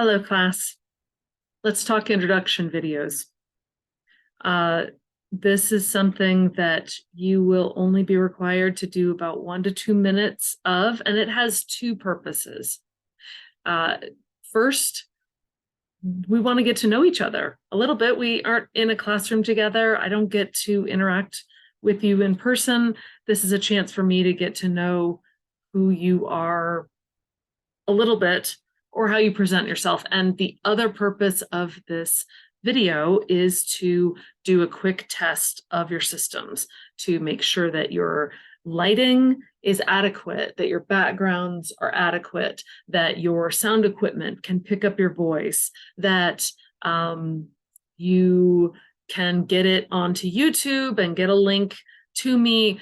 Hello, class. Let's talk introduction videos. Uh, this is something that you will only be required to do about 1 to 2 minutes of, and it has two purposes. First, we want to get to know each other a little bit. We aren't in a classroom together. I don't get to interact with you in person. This is a chance for me to get to know who you are a little bit, or how you present yourself. And the other purpose of this video is to do a quick test of your systems to make sure that your lighting is adequate, that your backgrounds are adequate, that your sound equipment can pick up your voice, that you can get it onto YouTube and get a link to me.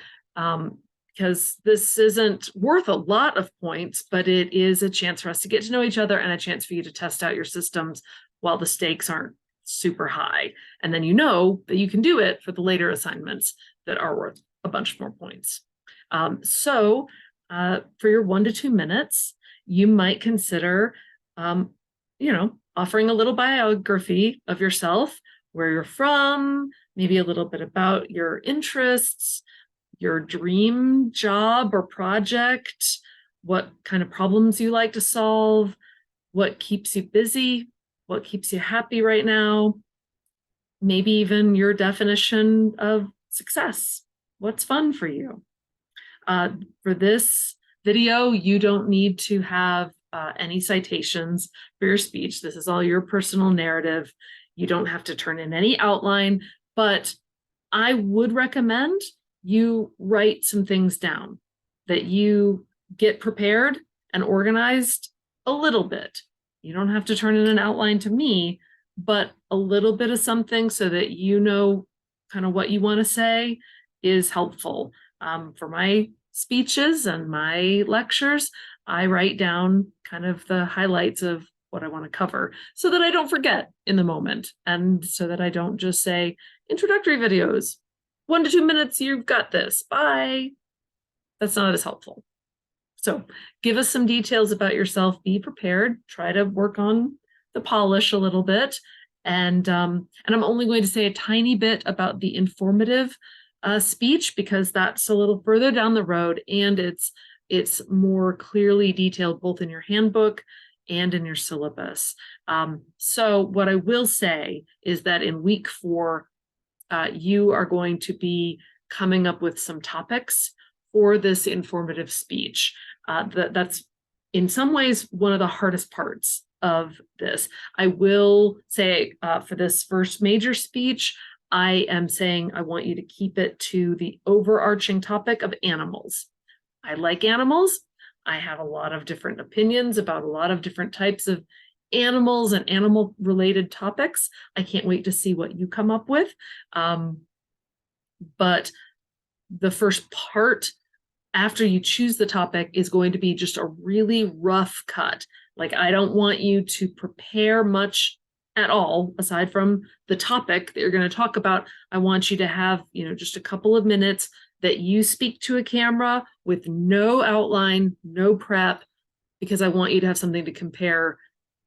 Because this isn't worth a lot of points, but it is a chance for us to get to know each other and a chance for you to test out your systems while the stakes aren't super high. And then you know that you can do it for the later assignments that are worth a bunch more points. For your 1 to 2 minutes, you might consider, offering a little biography of yourself, where you're from, maybe a little bit about your interests, your dream job or project, what kind of problems you like to solve, what keeps you busy, what keeps you happy right now, maybe even your definition of success. What's fun for you? For this video, you don't need to have any citations for your speech. This is all your personal narrative. You don't have to turn in any outline, but I would recommend you write some things down, that you get prepared and organized a little bit. You don't have to turn in an outline to me, but a little bit of something so that you know kind of what you want to say is helpful. For my speeches and my lectures, I write down kind of the highlights of what I want to cover so that I don't forget in the moment, and so that I don't just say introductory videos, 1 to 2 minutes, you've got this, bye. That's not as helpful. So give us some details about yourself, be prepared, try to work on the polish a little bit. And I'm only going to say a tiny bit about the informative speech, because that's a little further down the road, and it's more clearly detailed both in your handbook and in your syllabus. So what I will say is that in week 4, you are going to be coming up with some topics for this informative speech. That's in some ways one of the hardest parts of this. I will say for this first major speech, I am saying I want you to keep it to the overarching topic of animals. I like animals. I have a lot of different opinions about a lot of different types of animals and animal related topics. I can't wait to see what you come up with. But the first part after you choose the topic is going to be just a really rough cut. Like, I don't want you to prepare much at all aside from the topic that you're going to talk about. I want you to have, just a couple of minutes that you speak to a camera with no outline, no prep, because I want you to have something to compare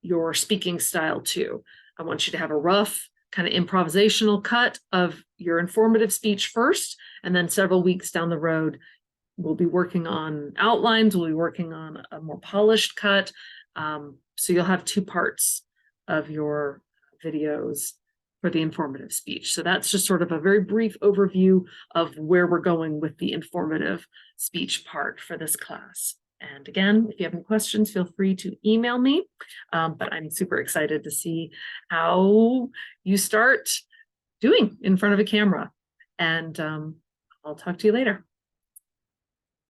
your speaking style to. I want you to have a rough kind of improvisational cut of your informative speech first, and then several weeks down the road, we'll be working on outlines, we'll be working on a more polished cut. So you'll have 2 parts of your videos for the informative speech. So that's just sort of a very brief overview of where we're going with the informative speech part for this class. And again, if you have any questions, feel free to email me. But I'm super excited to see how you start doing in front of a camera. And I'll talk to you later.